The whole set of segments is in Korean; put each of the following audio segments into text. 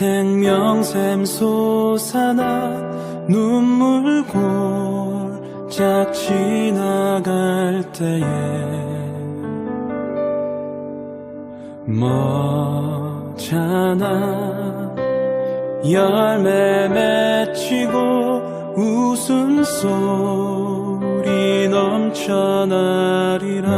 생명샘 솟아나 눈물 골짝 지나갈 때에 머잖아 열매 맺히고 웃음소리 넘쳐나리라.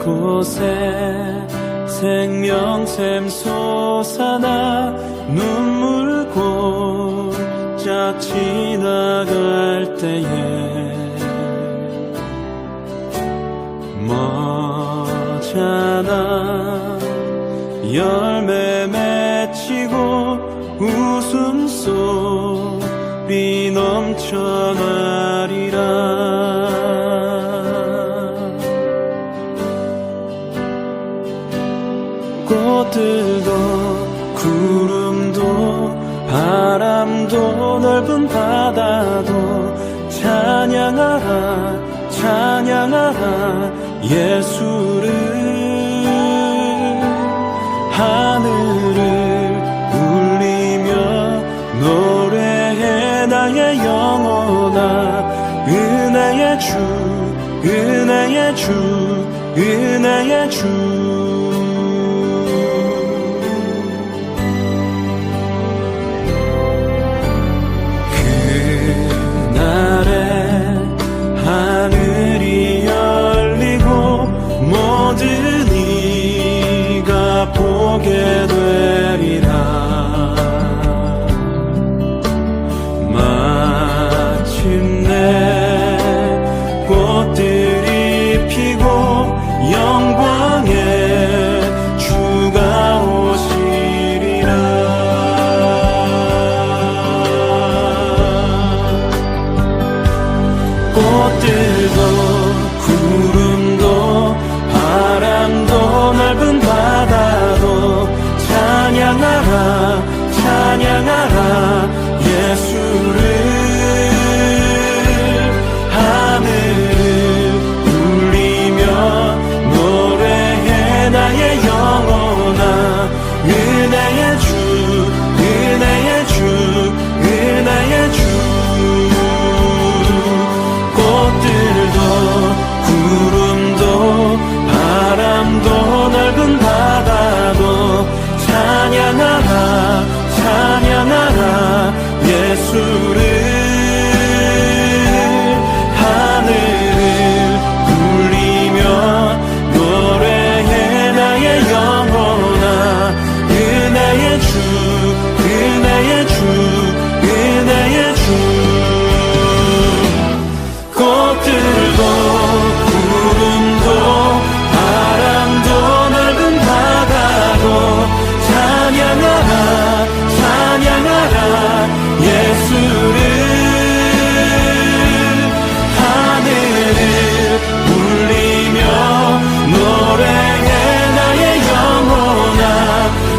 이곳에 생명샘 솟아나 눈물 골짝 지나갈 때에 머잖아 열매 맺히고 웃음소리 넘쳐나리라. 꽃들도 구름도 바람도 넓은 바다도 찬양하라 찬양하라 예수를. 하늘을 울리며 노래해 나의 영혼아. 은혜의 주 은혜의 주 은혜의 주. 하늘이 열리고 모든 이가 보게 되리라. 마침내 꽃들이 피고 영광의 주가 오시리라. 꽃들도 구름도 바람도 넓은 바다도 찬양하라 찬양하라 예수를. 하늘을 울리며 노래해 나의 영혼아. 은혜의 주 은혜의 주 은혜의 주. 꽃들도 구름도 바람도 넓은 바다도 찬양하라 찬양하라 예수를. 하늘을 울리며 노래해 나의 영혼아. 은혜의 주 은혜의 주 은혜의 주. 꽃들도 구름도 바람도 넓은 바다도 찬양하라 찬양하라 예수를. 하늘을 울리며 노래해 나의 영혼아.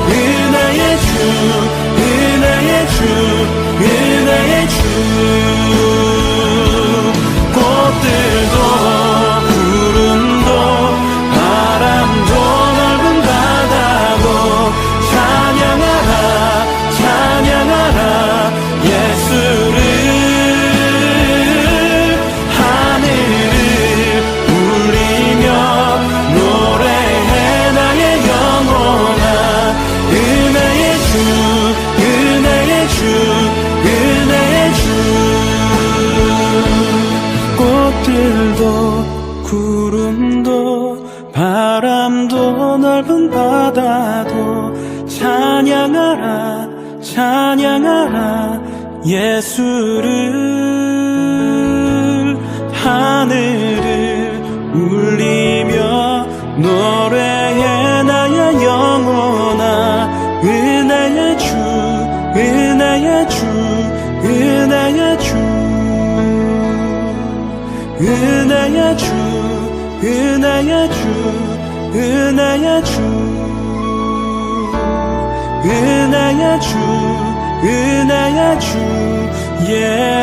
은혜의 주 은혜의 주 은혜의 주. 꽃들도 구름도 바람도 넓은 바다도 찬양하라 찬양하라 예수를. 하늘을 울리며 노래해 나의 영혼아. 은혜의 주 은혜의 주 은혜의 주. 꽃들도 구름도 바람도 넓은 바다도 찬양하라 찬양하라 예수를. 하늘을 울리며 노래해 나의 영혼아. 은혜의 주 은혜의 주 은혜의 주 은혜의 주 은혜의 주 은혜의 은혜의 주 은혜의 주 은혜의 주 예수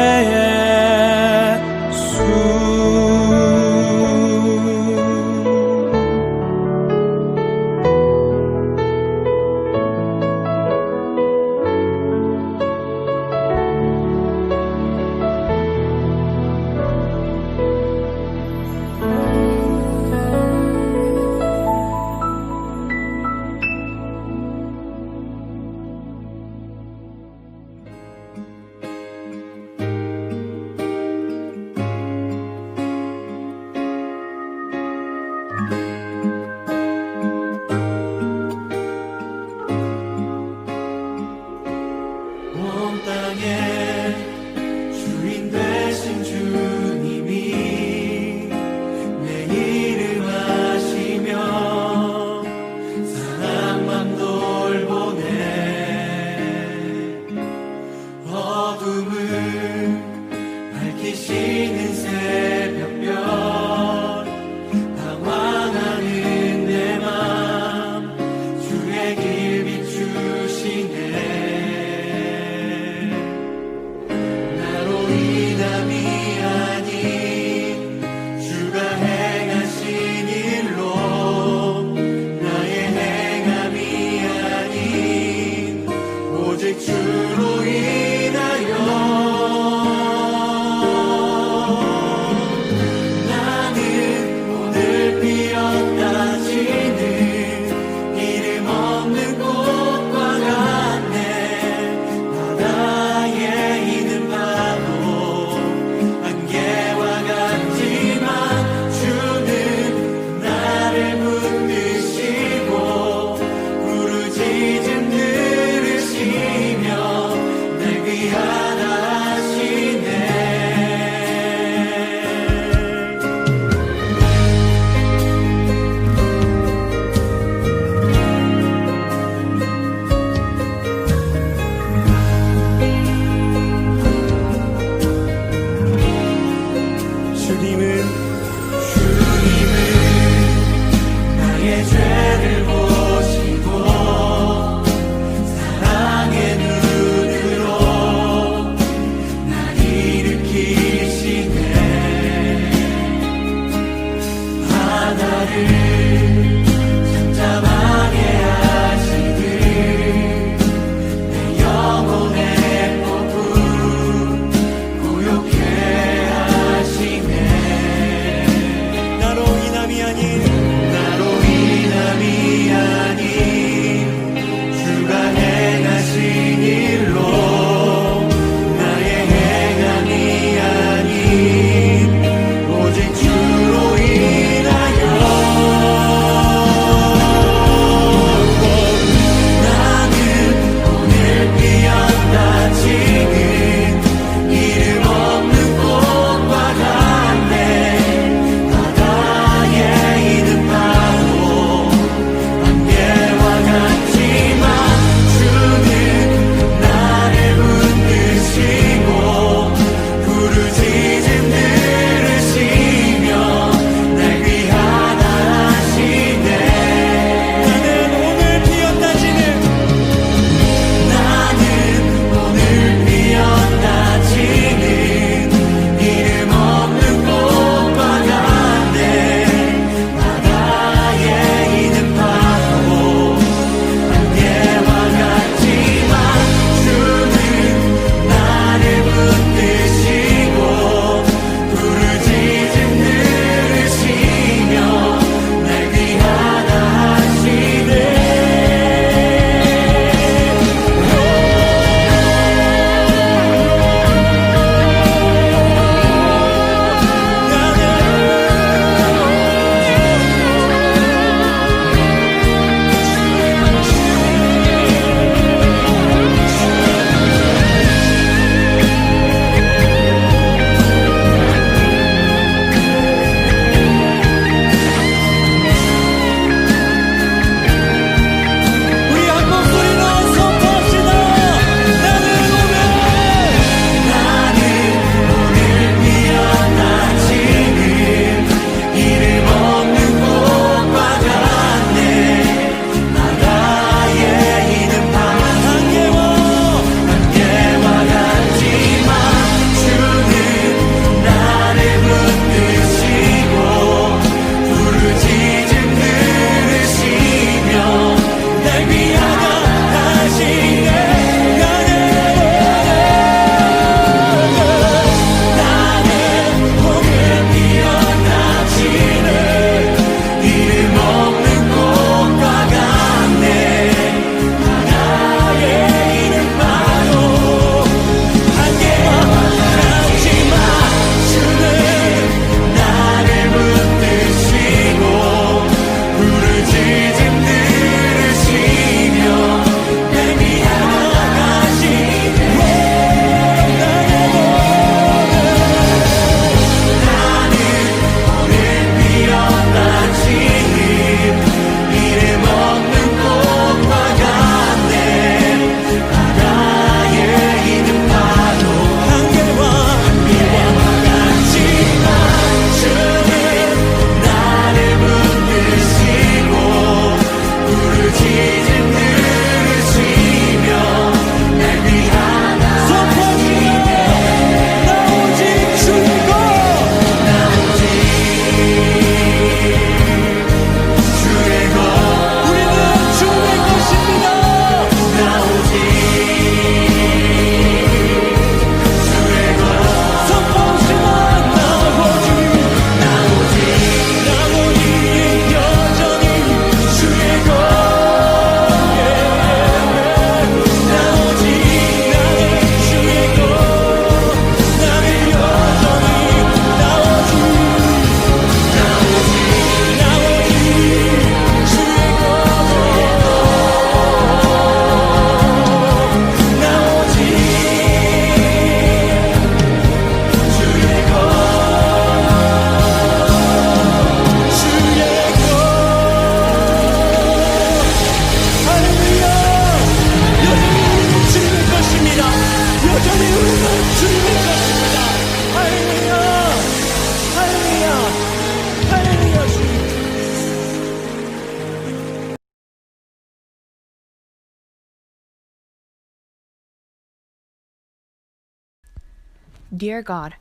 Dear God,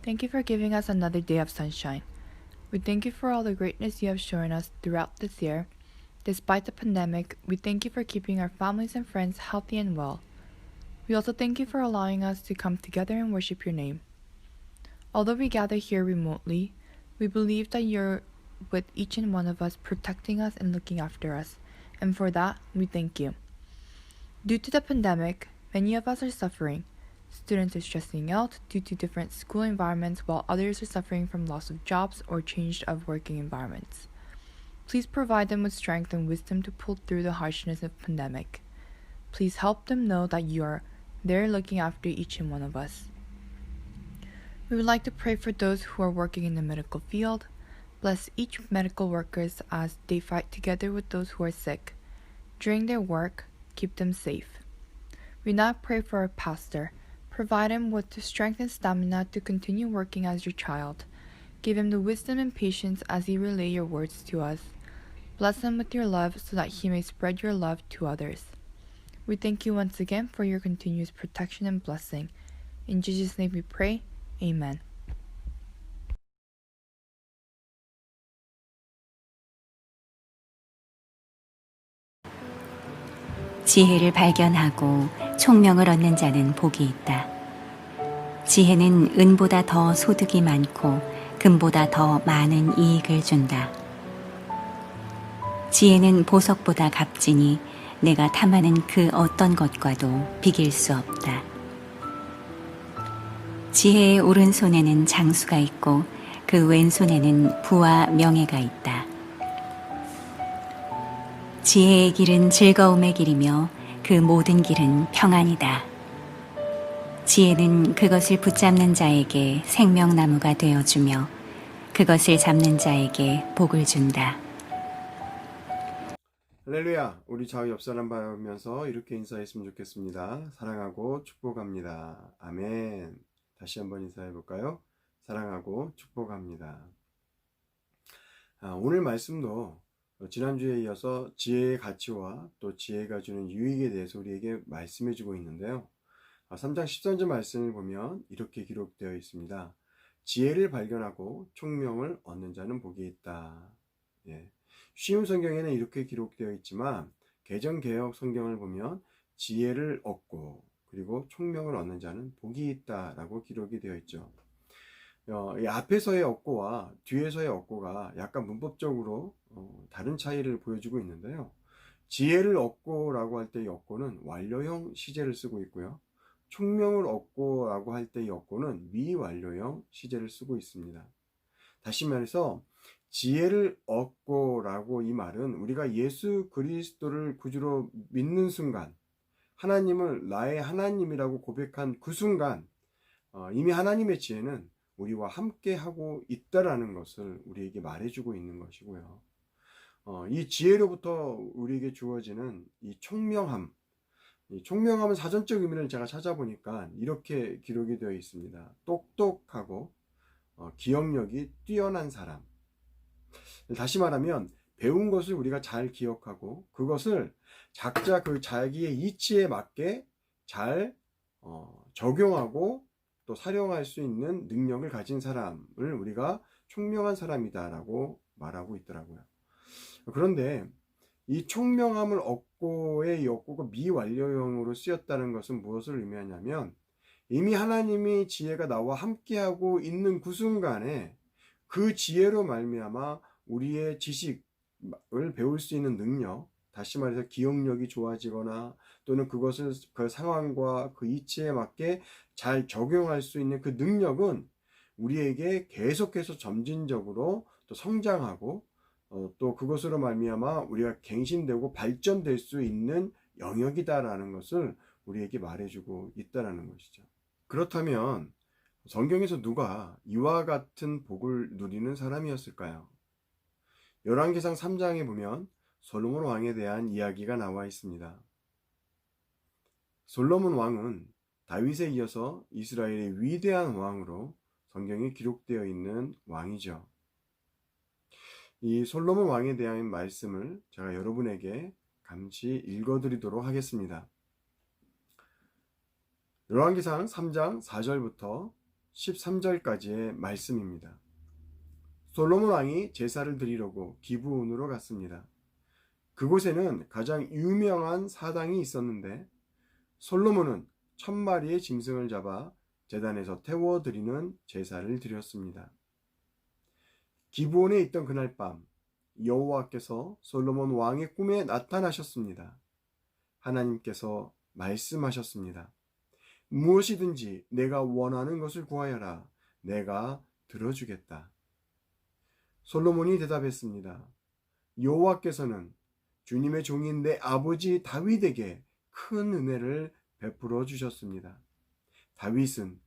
thank you for giving us another day of sunshine. We thank you for all the greatness you have shown us throughout this year. Despite the pandemic, we thank you for keeping our families and friends healthy and well. We also thank you for allowing us to come together and worship your name. Although we gather here remotely, we believe that you're with each and one of us, protecting us and looking after us, and for that, we thank you. Due to the pandemic, many of us are suffering. Students are stressing out due to different school environments, while others are suffering from loss of jobs or change of working environments. Please provide them with strength and wisdom to pull through the harshness of pandemic. Please help them know that you are there looking after each and one of us. We would like to pray for those who are working in the medical field. Bless each medical workers as they fight together with those who are sick. During their work, keep them safe. We now pray for our pastor. Provide him with the strength and stamina to continue working as your child. Give him the wisdom and patience as he relay your words to us. Bless him with your love so that he may spread your love to others. We thank you once again for your continuous protection and blessing. In Jesus' name we pray. Amen. 지혜를 발견하고 총명을 얻는 자는 복이 있다. 지혜는 은보다 더 소득이 많고 금보다 더 많은 이익을 준다. 지혜는 보석보다 값지니 내가 탐하는 그 어떤 것과도 비길 수 없다. 지혜의 오른손에는 장수가 있고 그 왼손에는 부와 명예가 있다. 지혜의 길은 즐거움의 길이며 그 모든 길은 평안이다. 지혜는 그것을 붙잡는 자에게 생명나무가 되어주며 그것을 잡는 자에게 복을 준다. 할렐루야, 우리 좌우 옆 사람 바라보면서 이렇게 인사했으면 좋겠습니다. 사랑하고 축복합니다. 아멘. 다시 한번 인사해 볼까요? 사랑하고 축복합니다. 오늘 말씀도 지난주에 이어서 지혜의 가치와 또 지혜가 주는 유익에 대해서 우리에게 말씀해 주고 있는데요. 3장 13절 말씀을 보면 이렇게 기록되어 있습니다. 지혜를 발견하고 총명을 얻는 자는 복이 있다. 예. 쉬운 성경에는 이렇게 기록되어 있지만 개정개혁 성경을 보면 지혜를 얻고 그리고 총명을 얻는 자는 복이 있다라고 기록이 되어 있죠. 이 앞에서의 얻고와 뒤에서의 얻고가 약간 문법적으로 다른 차이를 보여주고 있는데요. 지혜를 얻고라고 할 때의 얻고는 완료형 시제를 쓰고 있고요. 총명을 얻고라고 할 때의 얻고는 미완료형 시제를 쓰고 있습니다. 다시 말해서 지혜를 얻고라고 이 말은 우리가 예수 그리스도를 구주로 믿는 순간, 하나님을 나의 하나님이라고 고백한 그 순간 이미 하나님의 지혜는 우리와 함께 하고 있다라는 것을 우리에게 말해주고 있는 것이고요. 이 지혜로부터 우리에게 주어지는 이 총명함, 이 총명함은 사전적 의미를 제가 찾아보니까 이렇게 기록이 되어 있습니다. 똑똑하고 기억력이 뛰어난 사람. 다시 말하면 배운 것을 우리가 잘 기억하고 그것을 각자 그 자기의 이치에 맞게 잘 적용하고 또 사용할 수 있는 능력을 가진 사람을 우리가 총명한 사람이다라고 말하고 있더라고요. 그런데 이 총명함을 얻고의 얻고가 미완료형으로 쓰였다는 것은 무엇을 의미하냐면 이미 하나님이 지혜가 나와 함께하고 있는 그 순간에 그 지혜로 말미암아 우리의 지식을 배울 수 있는 능력, 다시 말해서 기억력이 좋아지거나 또는 그것을 그 상황과 그 이치에 맞게 잘 적용할 수 있는 그 능력은 우리에게 계속해서 점진적으로 또 성장하고 또 그것으로 말미암아 우리가 갱신되고 발전될 수 있는 영역이다라는 것을 우리에게 말해주고 있다라는 것이죠. 그렇다면 성경에서 누가 이와 같은 복을 누리는 사람이었을까요? 열왕기상 3장에 보면 솔로몬 왕에 대한 이야기가 나와 있습니다. 솔로몬 왕은 다윗에 이어서 이스라엘의 위대한 왕으로 성경에 기록되어 있는 왕이죠. 이 솔로몬 왕에 대한 말씀을 제가 여러분에게 잠시 읽어드리도록 하겠습니다. 열왕기상 3장 4절부터 13절까지의 말씀입니다. 솔로몬 왕이 제사를 드리려고 기브온으로 갔습니다. 그곳에는 가장 유명한 사당이 있었는데 솔로몬은 1000마리의 짐승을 잡아 제단에서 태워드리는 제사를 드렸습니다. 기브온에 있던 그날 밤 여호와께서 솔로몬 왕의 꿈에 나타나셨습니다. 하나님께서 말씀하셨습니다. 무엇이든지 내가 원하는 것을 구하여라. 내가 들어주겠다. 솔로몬이 대답했습니다. 여호와께서는 주님의 종인 내 아버지 다윗에게 큰 은혜를 베풀어 주셨습니다. 다윗은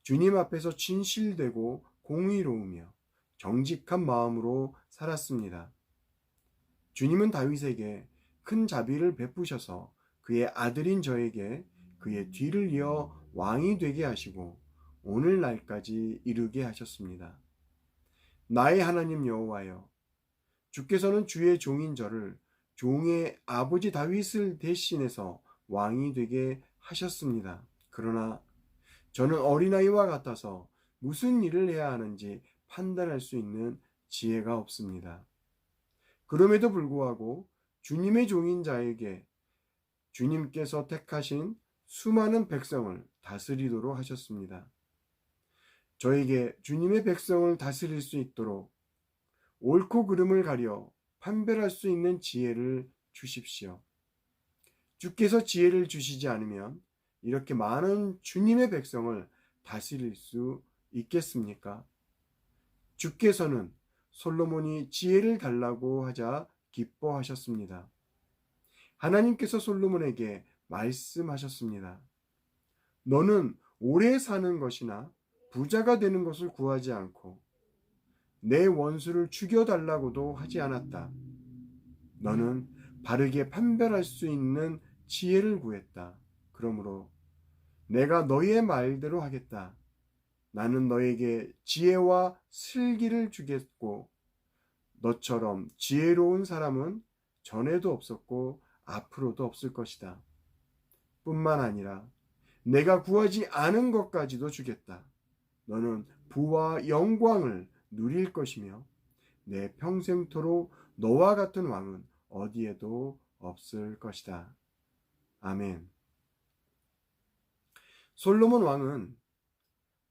주님 앞에서 진실되고 공의로우며 정직한 마음으로 살았습니다. 주님은 다윗에게 큰 자비를 베푸셔서 그의 아들인 저에게 그의 뒤를 이어 왕이 되게 하시고 오늘날까지 이르게 하셨습니다. 나의 하나님 여호와여, 주께서는 주의 종인 저를 종의 아버지 다윗을 대신해서 왕이 되게 하셨습니다. 그러나 저는 어린아이와 같아서 무슨 일을 해야 하는지 판단할 수 있는 지혜가 없습니다. 그럼에도 불구하고 주님의 종인 자에게 주님께서 택하신 수많은 백성을 다스리도록 하셨습니다. 저에게 주님의 백성을 다스릴 수 있도록 옳고 그름을 가려 판별할 수 있는 지혜를 주십시오. 주께서 지혜를 주시지 않으면 이렇게 많은 주님의 백성을 다스릴 수 있겠습니까? 주께서는 솔로몬이 지혜를 달라고 하자 기뻐하셨습니다. 하나님께서 솔로몬에게 말씀하셨습니다. 너는 오래 사는 것이나 부자가 되는 것을 구하지 않고 내 원수를 죽여달라고도 하지 않았다. 너는 바르게 판별할 수 있는 지혜를 구했다. 그러므로 내가 너의 말대로 하겠다. 나는 너에게 지혜와 슬기를 주겠고 너처럼 지혜로운 사람은 전에도 없었고 앞으로도 없을 것이다. 뿐만 아니라 내가 구하지 않은 것까지도 주겠다. 너는 부와 영광을 누릴 것이며 내 평생토록 너와 같은 왕은 어디에도 없을 것이다. 아멘. 솔로몬 왕은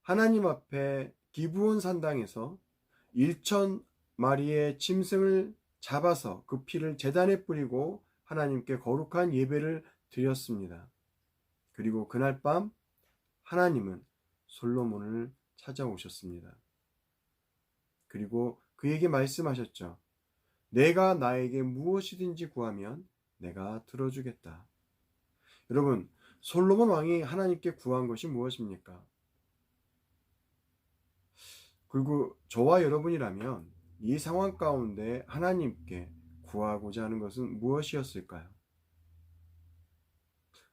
하나님 앞에 기브온 산당에서 1000마리의 짐승을 잡아서 그 피를 제단에 뿌리고 하나님께 거룩한 예배를 드렸습니다. 그리고 그날 밤 하나님은 솔로몬을 찾아오셨습니다. 그리고 그에게 말씀하셨죠. 내가 나에게 무엇이든지 구하면 내가 들어주겠다. 여러분, 솔로몬 왕이 하나님께 구한 것이 무엇입니까? 그리고 저와 여러분이라면 이 상황 가운데 하나님께 구하고자 하는 것은 무엇이었을까요?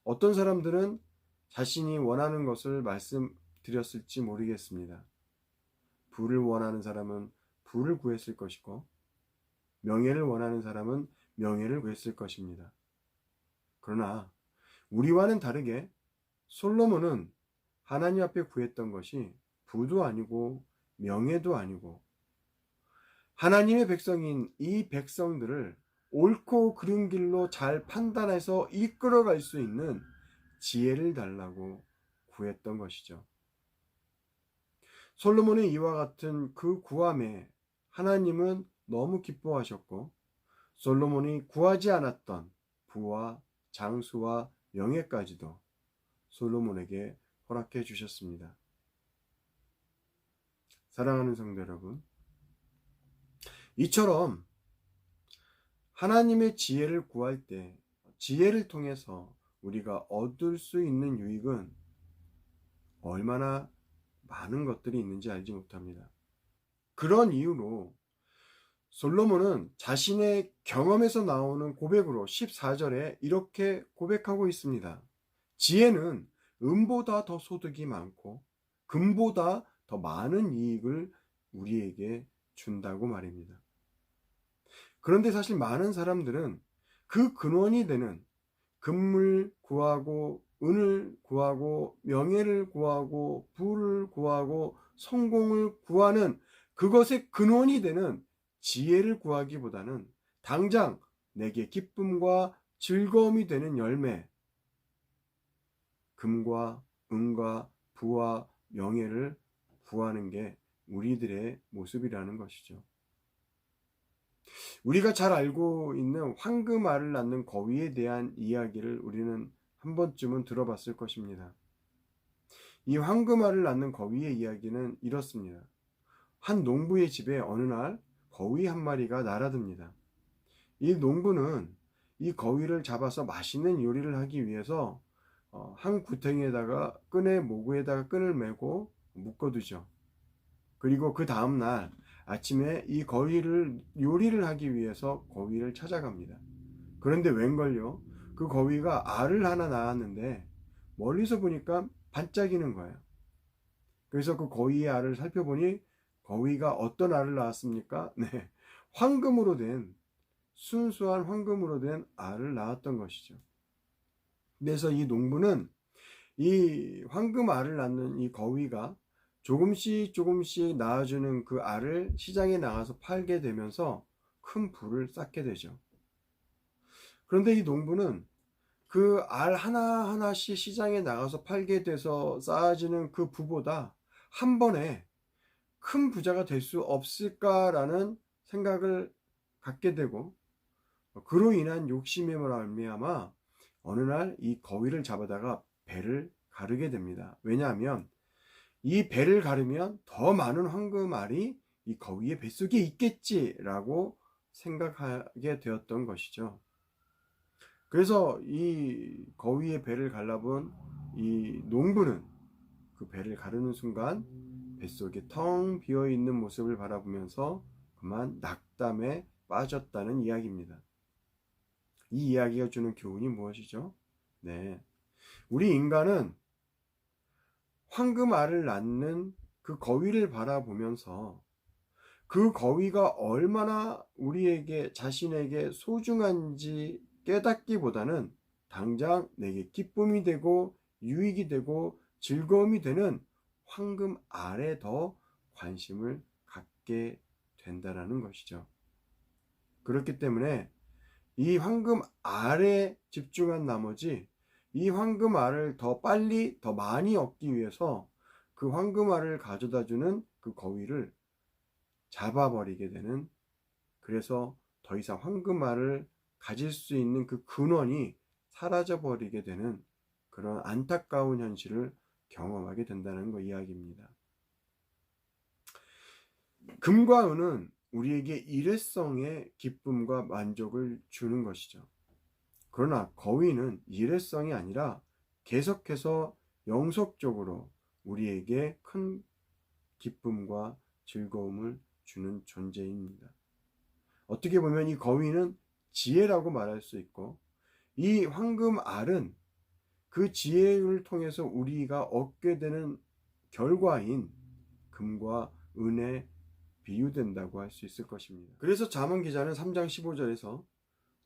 어떤 사람들은 자신이 원하는 것을 말씀드렸을지 모르겠습니다. 부를 원하는 사람은 부를 구했을 것이고 명예를 원하는 사람은 명예를 구했을 것입니다. 그러나 우리와는 다르게 솔로몬은 하나님 앞에 구했던 것이 부도 아니고 명예도 아니고 하나님의 백성인 이 백성들을 옳고 그른 길로 잘 판단해서 이끌어갈 수 있는 지혜를 달라고 구했던 것이죠. 솔로몬의 이와 같은 그 구함에 하나님은 너무 기뻐하셨고 솔로몬이 구하지 않았던 부와 장수와 명예까지도 솔로몬에게 허락해 주셨습니다. 사랑하는 성도 여러분, 이처럼 하나님의 지혜를 구할 때 지혜를 통해서 우리가 얻을 수 있는 유익은 얼마나 많은 것들이 있는지 알지 못합니다. 그런 이유로 솔로몬은 자신의 경험에서 나오는 고백으로 14절에 이렇게 고백하고 있습니다. 지혜는 은보다 더 소득이 많고 금보다 더 많은 이익을 우리에게 준다고 말입니다. 그런데 사실 많은 사람들은 그 근원이 되는 금을 구하고 은을 구하고 명예를 구하고 부를 구하고 성공을 구하는 그것의 근원이 되는 지혜를 구하기보다는 당장 내게 기쁨과 즐거움이 되는 열매, 금과 은과 부와 명예를 구하는 게 우리들의 모습이라는 것이죠. 우리가 잘 알고 있는 황금알을 낳는 거위에 대한 이야기를 우리는 한 번쯤은 들어봤을 것입니다. 이 황금알을 낳는 거위의 이야기는 이렇습니다. 한 농부의 집에 어느 날 거위 한 마리가 날아듭니다. 이 농부는 이 거위를 잡아서 맛있는 요리를 하기 위해서 한 구덩이에다가 모구에다가 끈을 매고 묶어두죠. 그리고 그 다음날 아침에 이 거위를 요리를 하기 위해서 거위를 찾아갑니다. 그런데 웬걸요? 그 거위가 알을 하나 낳았는데 멀리서 보니까 반짝이는 거예요. 그래서 그 거위의 알을 살펴보니 거위가 어떤 알을 낳았습니까? 네, 황금으로 된, 순수한 황금으로 된 알을 낳았던 것이죠. 그래서 이 농부는 이 황금 알을 낳는 이 거위가 조금씩 낳아주는 그 알을 시장에 나가서 팔게 되면서 큰 부를 쌓게 되죠. 그런데 이 농부는 그 알 하나하나씩 시장에 나가서 팔게 돼서 쌓아지는 그 부보다 한 번에 큰 부자가 될 수 없을까라는 생각을 갖게 되고, 그로 인한 욕심에 말미암아 어느 날 이 거위를 잡아다가 배를 가르게 됩니다. 왜냐하면 이 배를 가르면 더 많은 황금알이 이 거위의 뱃속에 있겠지라고 생각하게 되었던 것이죠. 그래서 이 거위의 배를 갈라본 이 농부는 그 배를 가르는 순간 뱃속에 텅 비어 있는 모습을 바라보면서 그만 낙담에 빠졌다는 이야기입니다. 이 이야기가 주는 교훈이 무엇이죠? 네, 우리 인간은 황금알을 낳는 그 거위를 바라보면서 그 거위가 얼마나 우리에게 자신에게 소중한지 깨닫기보다는 당장 내게 기쁨이 되고 유익이 되고 즐거움이 되는 황금알에 더 관심을 갖게 된다는 것이죠. 그렇기 때문에 이 황금알에 집중한 나머지 이 황금알을 더 빨리 더 많이 얻기 위해서 그 황금알을 가져다주는 그 거위를 잡아버리게 되는, 그래서 더 이상 황금알을 가질 수 있는 그 근원이 사라져버리게 되는 그런 안타까운 현실을 경험하게 된다는 거 이야기입니다. 금과 은은 우리에게 일회성의 기쁨과 만족을 주는 것이죠. 그러나 거위는 일회성이 아니라 계속해서 영속적으로 우리에게 큰 기쁨과 즐거움을 주는 존재입니다. 어떻게 보면 이 거위는 지혜라고 말할 수 있고, 이 황금알은 그 지혜를 통해서 우리가 얻게 되는 결과인 금과 은에 비유된다고 할 수 있을 것입니다. 그래서 잠언 기자는 3장 15절에서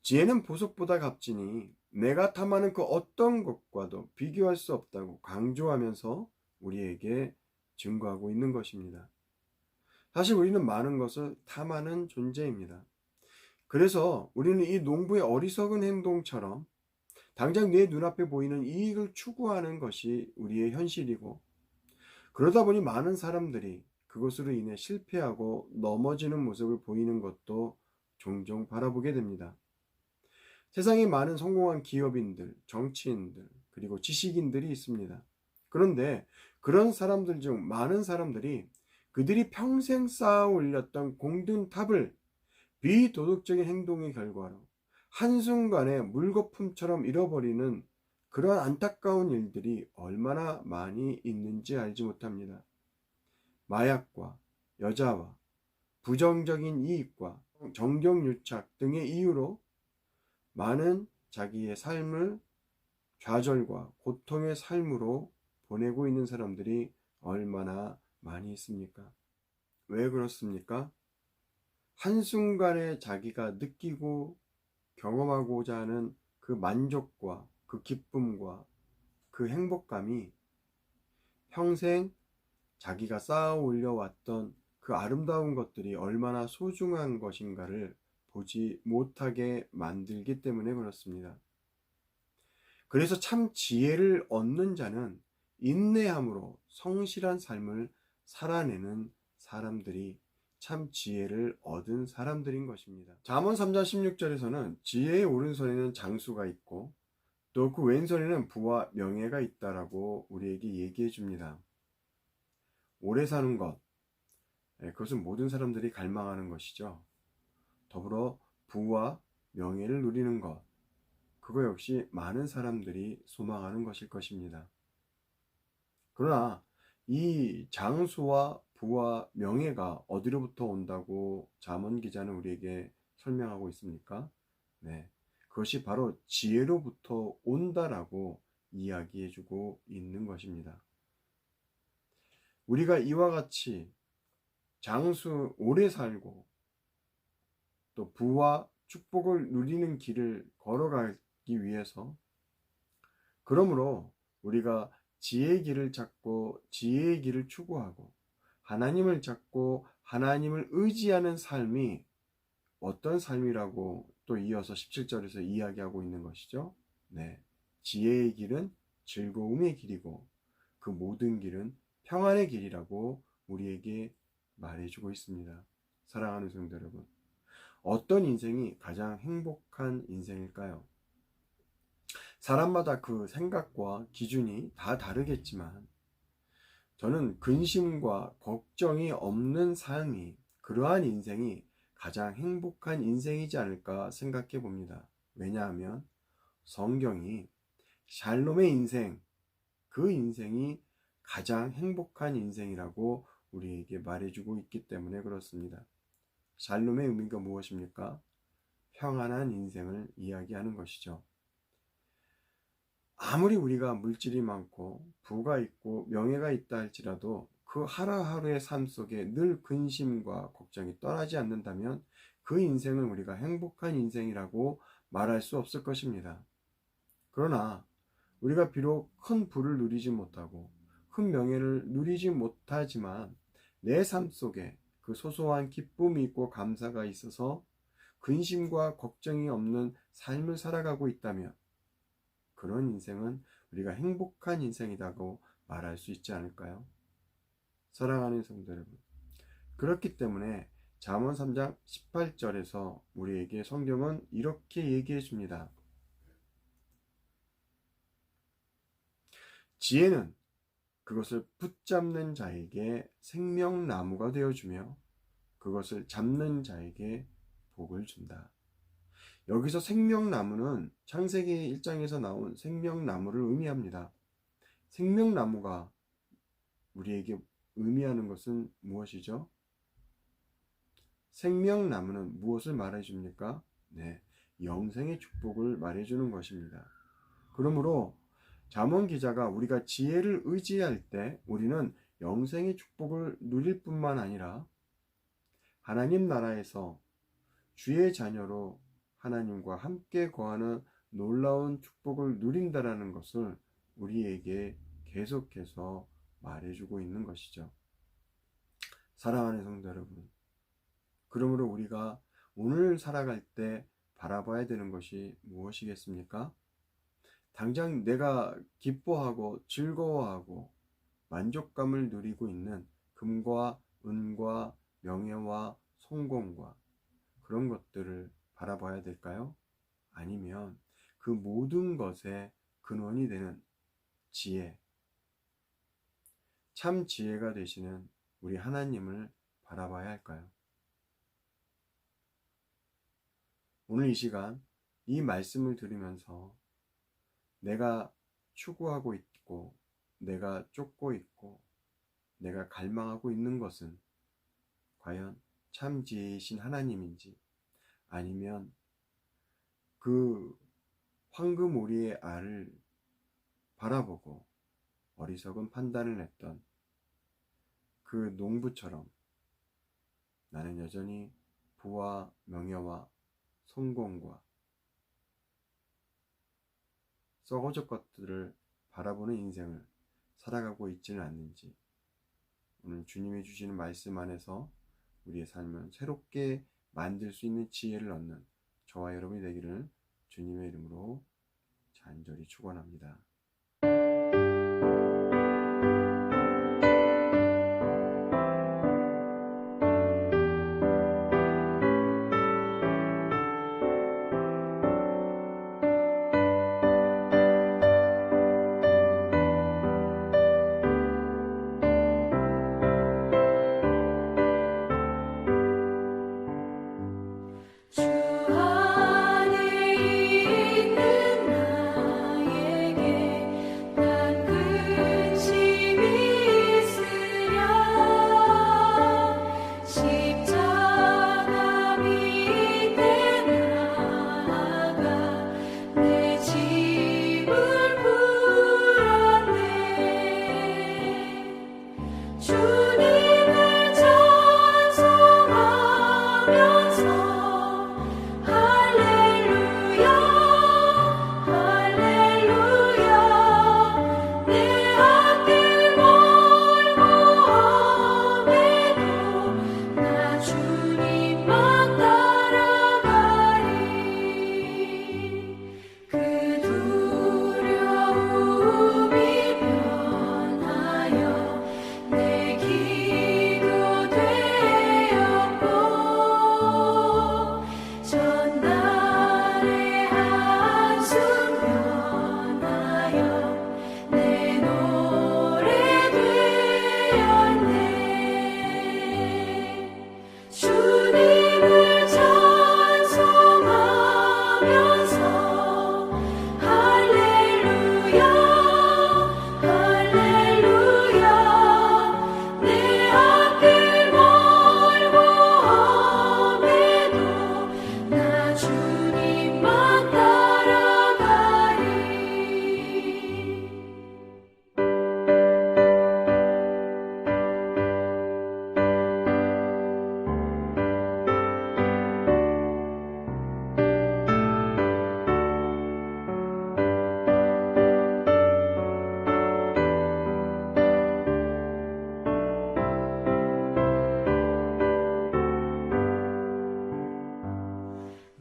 지혜는 보석보다 값지니 내가 탐하는 그 어떤 것과도 비교할 수 없다고 강조하면서 우리에게 증거하고 있는 것입니다. 사실 우리는 많은 것을 탐하는 존재입니다. 그래서 우리는 이 농부의 어리석은 행동처럼 당장 내 눈앞에 보이는 이익을 추구하는 것이 우리의 현실이고, 그러다 보니 많은 사람들이 그것으로 인해 실패하고 넘어지는 모습을 보이는 것도 종종 바라보게 됩니다. 세상에 많은 성공한 기업인들, 정치인들, 그리고 지식인들이 있습니다. 그런데 그런 사람들 중 많은 사람들이 그들이 평생 쌓아 올렸던 공든탑을 비도덕적인 행동의 결과로 한순간에 물거품처럼 잃어버리는 그런 안타까운 일들이 얼마나 많이 있는지 알지 못합니다. 마약과 여자와 부정적인 이익과 정경유착 등의 이유로 많은 자기의 삶을 좌절과 고통의 삶으로 보내고 있는 사람들이 얼마나 많이 있습니까? 왜 그렇습니까? 한순간에 자기가 느끼고 경험하고자 하는 그 만족과 그 기쁨과 그 행복감이 평생 자기가 쌓아 올려왔던 그 아름다운 것들이 얼마나 소중한 것인가를 보지 못하게 만들기 때문에 그렇습니다. 그래서 참 지혜를 얻는 자는 인내함으로 성실한 삶을 살아내는 사람들이 참 지혜를 얻은 사람들인 것입니다. 잠언 3장 16절에서는 지혜의 오른손에는 장수가 있고 또 그 왼손에는 부와 명예가 있다라고 우리에게 얘기해 줍니다. 오래 사는 것, 그것은 모든 사람들이 갈망하는 것이죠. 더불어 부와 명예를 누리는 것, 그거 역시 많은 사람들이 소망하는 것일 것입니다. 그러나 이 장수와 부와 명예가 어디로부터 온다고 잠언 기자는 우리에게 설명하고 있습니까? 네, 그것이 바로 지혜로부터 온다라고 이야기해주고 있는 것입니다. 우리가 이와 같이 장수 오래 살고 또 부와 축복을 누리는 길을 걸어가기 위해서, 그러므로 우리가 지혜의 길을 찾고 지혜의 길을 추구하고 하나님을 찾고 하나님을 의지하는 삶이 어떤 삶이라고 또 이어서 17절에서 이야기하고 있는 것이죠. 네, 지혜의 길은 즐거움의 길이고 그 모든 길은 평안의 길이라고 우리에게 말해주고 있습니다. 사랑하는 성도 여러분, 어떤 인생이 가장 행복한 인생일까요? 사람마다 그 생각과 기준이 다 다르겠지만 저는 근심과 걱정이 없는 삶이, 그러한 인생이 가장 행복한 인생이지 않을까 생각해 봅니다. 왜냐하면 성경이 샬롬의 인생, 그 인생이 가장 행복한 인생이라고 우리에게 말해주고 있기 때문에 그렇습니다. 샬롬의 의미가 무엇입니까? 평안한 인생을 이야기하는 것이죠. 아무리 우리가 물질이 많고 부가 있고 명예가 있다 할지라도 그 하루하루의 삶 속에 늘 근심과 걱정이 떠나지 않는다면 그 인생을 우리가 행복한 인생이라고 말할 수 없을 것입니다. 그러나 우리가 비록 큰 부를 누리지 못하고 큰 명예를 누리지 못하지만 내 삶 속에 그 소소한 기쁨이 있고 감사가 있어서 근심과 걱정이 없는 삶을 살아가고 있다면 그런 인생은 우리가 행복한 인생이라고 말할 수 있지 않을까요? 사랑하는 성도 여러분, 그렇기 때문에 잠언 3장 18절에서 우리에게 성경은 이렇게 얘기해 줍니다. 지혜는 그것을 붙잡는 자에게 생명나무가 되어주며 그것을 잡는 자에게 복을 준다. 여기서 생명나무는 창세기 1장에서 나온 생명나무를 의미합니다. 생명나무가 우리에게 의미하는 것은 무엇이죠? 생명나무는 무엇을 말해줍니까? 네, 영생의 축복을 말해주는 것입니다. 그러므로 잠언 기자가 우리가 지혜를 의지할 때 우리는 영생의 축복을 누릴 뿐만 아니라 하나님 나라에서 주의 자녀로 하나님과 함께 거하는 놀라운 축복을 누린다라는 것을 우리에게 계속해서 말해주고 있는 것이죠. 사랑하는 성도 여러분, 그러므로 우리가 오늘 살아갈 때 바라봐야 되는 것이 무엇이겠습니까? 당장 내가 기뻐하고 즐거워하고 만족감을 누리고 있는 금과 은과 명예와 성공과 그런 것들을 바라봐야 될까요? 아니면 그 모든 것의 근원이 되는 지혜, 참 지혜가 되시는 우리 하나님을 바라봐야 할까요? 오늘 이 시간 이 말씀을 들으면서 내가 추구하고 있고 내가 쫓고 있고 내가 갈망하고 있는 것은 과연 참 지혜이신 하나님인지, 아니면 그 황금 오리의 알을 바라보고 어리석은 판단을 했던 그 농부처럼 나는 여전히 부와 명예와 성공과 썩어질 것들을 바라보는 인생을 살아가고 있지는 않는지, 오늘 주님이 주시는 말씀 안에서 우리의 삶을 새롭게 만들 수 있는 지혜를 얻는 저와 여러분이 되기를 주님의 이름으로 간절히 축원합니다. 주 안에 있는 나에게 난 근심이 있으랴 십자가 밑에 나아가 내 짐을 풀었네 주님을 찬송하면서 할렐루야 할렐루야 내 앞길 멀고 험해도 나 주님만 따라가리 그 두려움이 변하여 내 기도 되었고 전날의 한숨 변하여 내 노래 되었네 주님을 찬송하면서 할렐루야 할렐루야 내 앞길 멀고 험해도 나 주님만 따라가리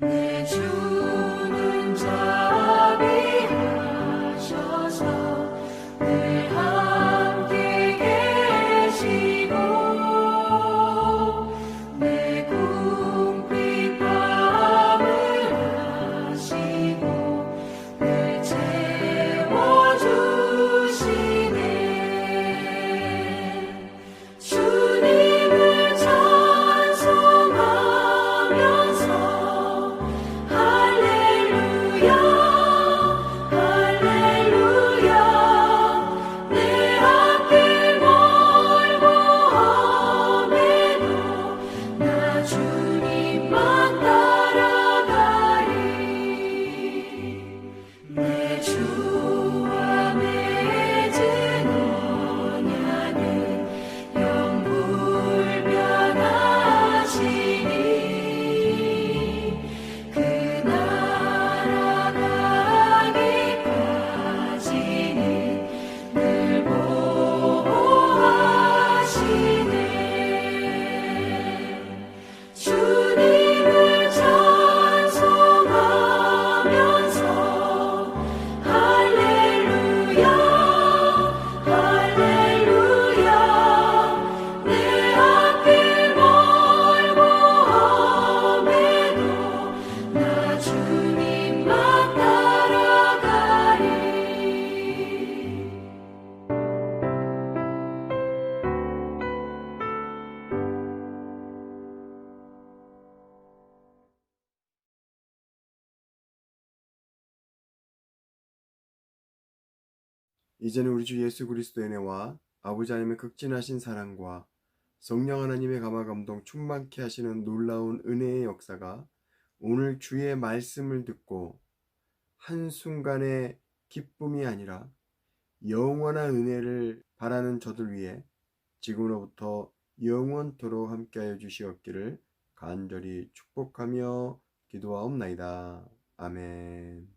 내 주는 자비하셔서 늘 함께 계시고 내 궁핍함을 아시고 늘 채워주시네 주님을 찬송하면서 할렐루야 할렐루야 내 앞길 멀고 험해도 나 주님만 따라가리 내 주와 맺은 언약은 영불변하시니 그 날아가기까지는 늘 보호하시네 주님을 찬송하면서 할렐루야 할렐루야 내 앞길 멀고 험해도 나 주님만 따라가리 이제는 우리 주 예수 그리스도의 은혜와 아버지 하나님의 극진하신 사랑과 성령 하나님의 감화 감동 충만케 하시는 놀라운 은혜의 역사가 오늘 주의 말씀을 듣고 한순간의 기쁨이 아니라 영원한 은혜를 바라는 저들 위해 지금으로부터 영원토록 함께하여 주시옵기를 간절히 축복하며 기도하옵나이다. 아멘.